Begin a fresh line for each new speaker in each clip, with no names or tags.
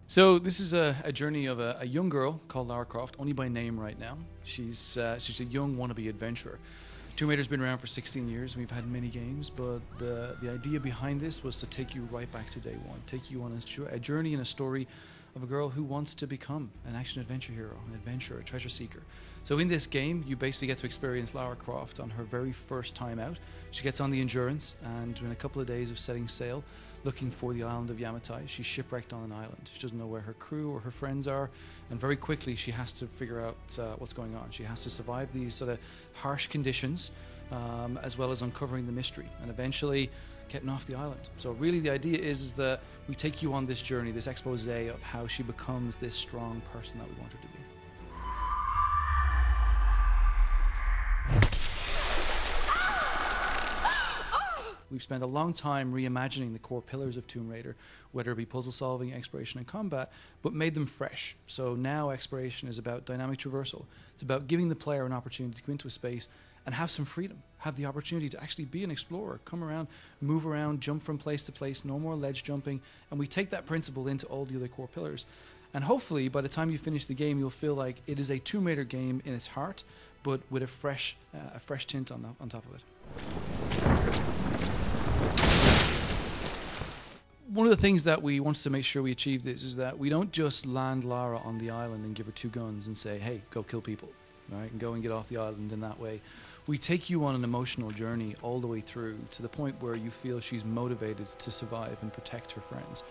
So this is a journey of a young girl called Lara Croft, only by name right now. She's a young wannabe adventurer. Tomb Raider's been around for 16 years. We've had many games, but the idea behind this was to take you right back to day one, take you on a journey and a story of a girl who wants to become an action-adventure hero, an adventurer, a treasure seeker. So in this game, you basically get to experience Lara Croft on her very first time out. She gets on the Endurance, and in a couple of days of setting sail, looking for the island of Yamatai, she's shipwrecked on an island. She doesn't know where her crew or her friends are, and very quickly she has to figure out what's going on. She has to survive these sort of harsh conditions, as well as uncovering the mystery, and eventually getting off the island. So really the idea is that we take you on this journey, this expose of how she becomes this strong person that we want her to be. We've spent a long time reimagining the core pillars of Tomb Raider, whether it be puzzle solving, exploration and combat, but made them fresh. So now exploration is about dynamic traversal. It's about giving the player an opportunity to go into a space and have some freedom, have the opportunity to actually be an explorer, come around, move around, jump from place to place, no more ledge jumping, and we take that principle into all the other core pillars. And hopefully by the time you finish the game, you'll feel like it is a Tomb Raider game in its heart, but with a fresh tint on top of it. One of the things that we wanted to make sure we achieved is that we don't just land Lara on the island and give her 2 guns and say, hey, go kill people, right? And go and get off the island in that way. We take you on an emotional journey all the way through to the point where you feel she's motivated to survive and protect her friends.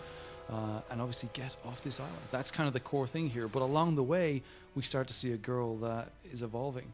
And obviously get off this island. That's kind of the core thing here. But along the way, we start to see a girl that is evolving.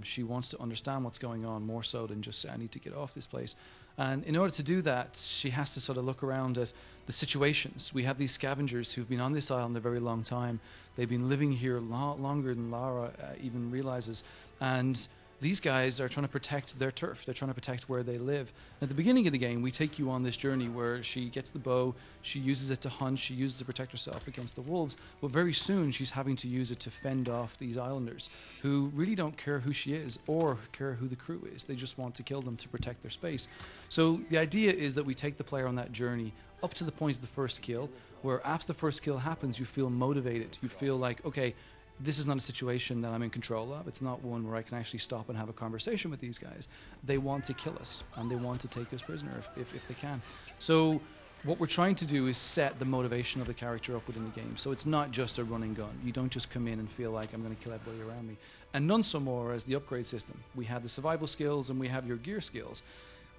She wants to understand what's going on more so than just say, I need to get off this place. And in order to do that, she has to sort of look around at the situations. We have these scavengers who've been on this island a very long time. They've been living here longer than Lara even realizes. And these guys are trying to protect their turf. They're trying to protect where they live. And at the beginning of the game, we take you on this journey where she gets the bow, she uses it to hunt, she uses it to protect herself against the wolves. But very soon, she's having to use it to fend off these islanders who really don't care who she is or care who the crew is. They just want to kill them to protect their space. So the idea is that we take the player on that journey up to the point of the first kill, where after the first kill happens, you feel motivated. You feel like, okay, this is not a situation that I'm in control of. It's not one where I can actually stop and have a conversation with these guys. They want to kill us, and they want to take us prisoner if they can. So what we're trying to do is set the motivation of the character up within the game. So it's not just a run and gun. You don't just come in and feel like I'm going to kill everybody around me. And none so more as the upgrade system. We have the survival skills and we have your gear skills.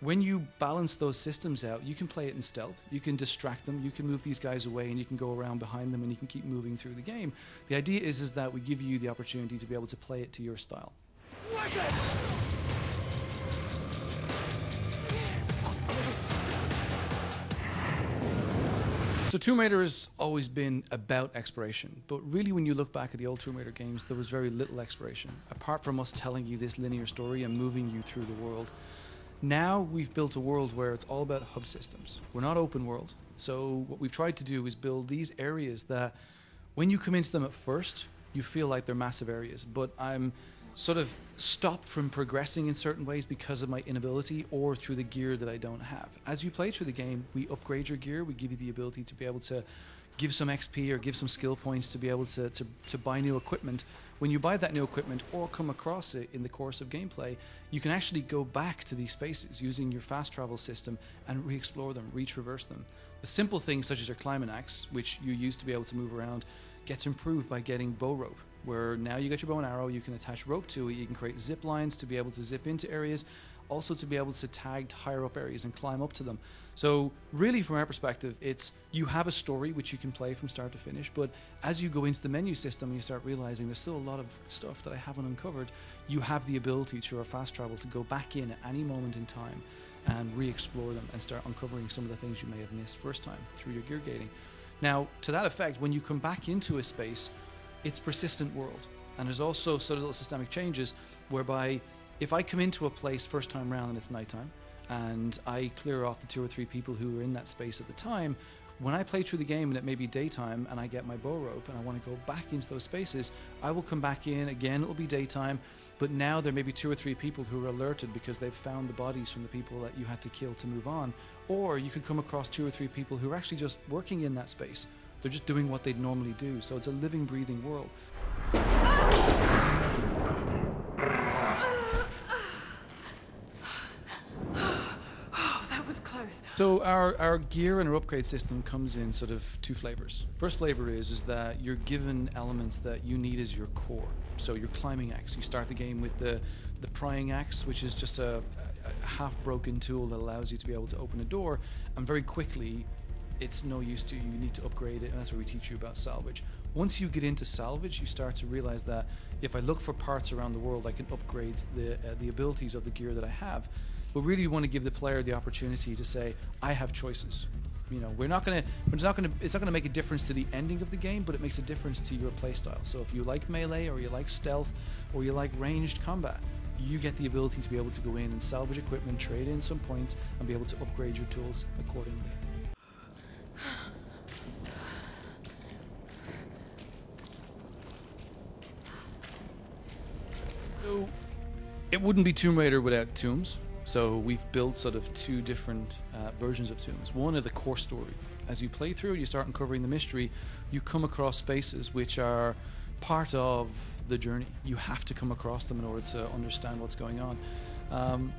When you balance those systems out, you can play it in stealth, you can distract them, you can move these guys away and you can go around behind them and you can keep moving through the game. The idea is that we give you the opportunity to be able to play it to your style. So Tomb Raider has always been about exploration, but really when you look back at the old Tomb Raider games, there was very little exploration, apart from us telling you this linear story and moving you through the world. Now we've built a world where it's all about hub systems. We're not open world. So what we've tried to do is build these areas that when you come into them at first, you feel like they're massive areas. But I'm sort of stopped from progressing in certain ways because of my inability or through the gear that I don't have. As you play through the game, we upgrade your gear. We give you the ability to be able to give some XP or give some skill points to be able to buy new equipment. When you buy that new equipment or come across it in the course of gameplay, you can actually go back to these spaces using your fast travel system and re-explore them, re-traverse them. The simple things such as your climbing axe, which you use to be able to move around, gets improved by getting bow rope, where now you get your bow and arrow, you can attach rope to it, you can create zip lines to be able to zip into areas, also to be able to tag higher up areas and climb up to them. So really from our perspective, it's you have a story which you can play from start to finish, but as you go into the menu system and you start realizing there's still a lot of stuff that I haven't uncovered, you have the ability through our fast travel to go back in at any moment in time and re-explore them and start uncovering some of the things you may have missed first time through your gear gating. Now, to that effect, when you come back into a space, it's persistent world. And there's also sort of little systemic changes whereby if I come into a place first time round and it's nighttime, and I clear off the 2 or 3 people who were in that space at the time, when I play through the game and it may be daytime and I get my bow rope and I want to go back into those spaces, I will come back in, again it'll be daytime, but now there may be 2 or 3 people who are alerted because they've found the bodies from the people that you had to kill to move on, or you could come across 2 or 3 people who are actually just working in that space, They're just doing what they'd normally do. So it's a living, breathing world. So our gear and our upgrade system comes in sort of two flavors. First flavor is that you're given elements that you need as your core. So your climbing axe, you start the game with the prying axe, which is just a half-broken tool that allows you to be able to open a door, and very quickly it's no use to you. You need to upgrade it, and that's where we teach you about salvage. Once you get into salvage, you start to realize that if I look for parts around the world, I can upgrade the abilities of the gear that I have. But really, you want to give the player the opportunity to say, I have choices. You know, it's not gonna make a difference to the ending of the game, but it makes a difference to your playstyle. So if you like melee, or you like stealth, or you like ranged combat, you get the ability to be able to go in and salvage equipment, trade in some points, and be able to upgrade your tools accordingly. So, it wouldn't be Tomb Raider without tombs. So we've built sort of two different versions of tombs. One of the core story. As you play through, you start uncovering the mystery, you come across spaces which are part of the journey. You have to come across them in order to understand what's going on.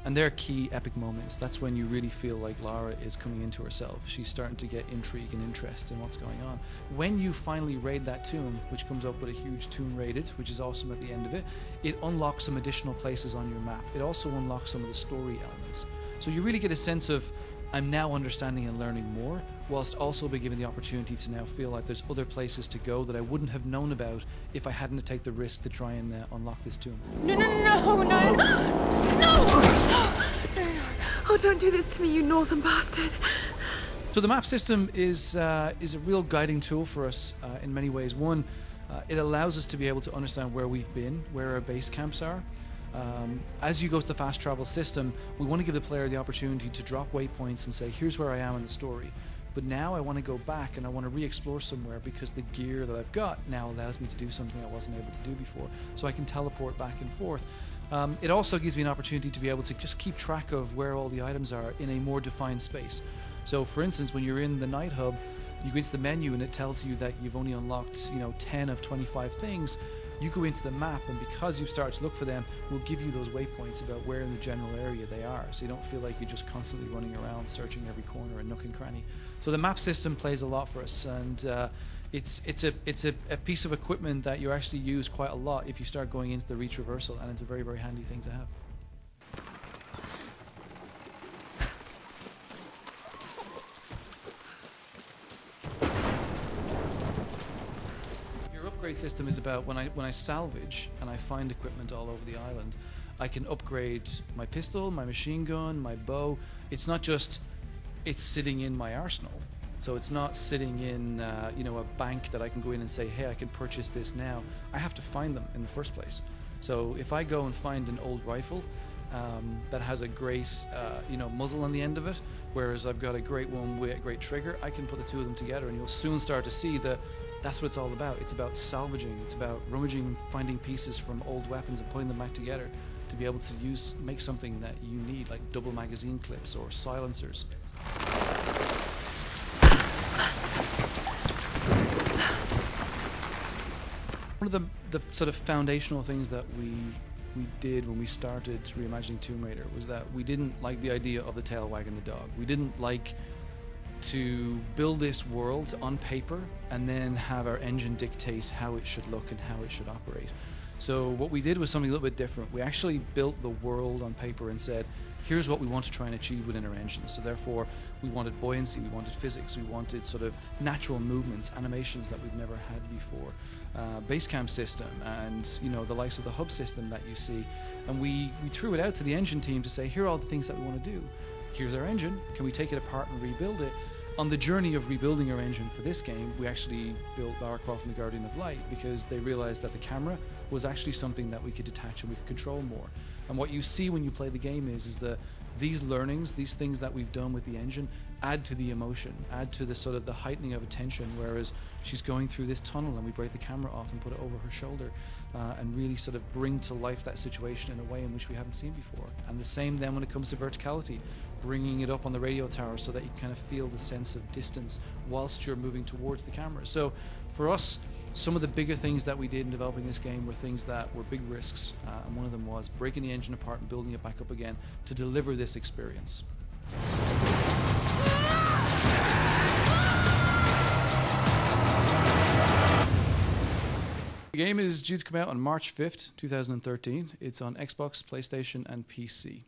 And they're key epic moments. That's when you really feel like Lara is coming into herself. She's starting to get intrigue and interest in what's going on. When you finally raid that tomb, which comes up with a huge tomb raided, which is awesome at the end of it, it unlocks some additional places on your map. It also unlocks some of the story elements. So you really get a sense of, I'm now understanding and learning more, whilst also be given the opportunity to now feel like there's other places to go that I wouldn't have known about if I hadn't to take the risk to try and unlock this tomb.
No, no, no, no, no, no! Oh, don't do this to me, you northern bastard.
So the map system is a real guiding tool for us in many ways. One, it allows us to be able to understand where we've been, where our base camps are. As you go to the fast travel system, we want to give the player the opportunity to drop waypoints and say, here's where I am in the story. But now I want to go back and I want to re-explore somewhere because the gear that I've got now allows me to do something I wasn't able to do before. So I can teleport back and forth. It also gives me an opportunity to be able to just keep track of where all the items are in a more defined space. So for instance, when you're in the night hub, you go into the menu and it tells you that you've only unlocked 10 of 25 things. You go into the map, and because you've started to look for them, we'll give you those waypoints about where in the general area they are, so you don't feel like you're just constantly running around searching every corner and nook and cranny. So the map system plays a lot for us, and it's a piece of equipment that you actually use quite a lot if you start going into the reach reversal, and it's a very, very handy thing to have. Upgrade system is about when I salvage and I find equipment all over the island, I can upgrade my pistol, my machine gun, my bow. It's not just it's sitting in my arsenal, so it's not sitting in a bank that I can go in and say, hey, I can purchase this now. I have to find them in the first place. So if I go and find an old rifle that has a great muzzle on the end of it, whereas I've got a great one with a great trigger, I can put the two of them together, and you'll soon start to see that that's what it's all about. It's about salvaging. It's about rummaging, finding pieces from old weapons and putting them back together to be able to make something that you need, like double magazine clips or silencers. One of the sort of foundational things that we did when we started reimagining Tomb Raider was that we didn't like the idea of the tail wagging the dog. We didn't like to build this world on paper and then have our engine dictate how it should look and how it should operate. So what we did was something a little bit different. We actually built the world on paper and said, here's what we want to try and achieve within our engine. So therefore, we wanted buoyancy, we wanted physics, we wanted sort of natural movements, animations that we've never had before, base camp system, and the likes of the hub system that you see. And we threw it out to the engine team to say, here are all the things that we want to do. Here's our engine. Can we take it apart and rebuild it? On the journey of rebuilding our engine for this game, we actually built Lara Croft and the Guardian of Light because they realized that the camera was actually something that we could detach and we could control more. And what you see when you play the game is that these learnings, these things that we've done with the engine, add to the emotion, add to the sort of the heightening of attention, whereas she's going through this tunnel and we break the camera off and put it over her shoulder and really sort of bring to life that situation in a way in which we haven't seen before. And the same then when it comes to verticality. bringing it up on the radio tower so that you kind of feel the sense of distance whilst you're moving towards the camera. So for us, some of the bigger things that we did in developing this game were things that were big risks, and one of them was breaking the engine apart and building it back up again to deliver this experience. The game is due to come out on March 5th, 2013. It's on Xbox, PlayStation, and PC.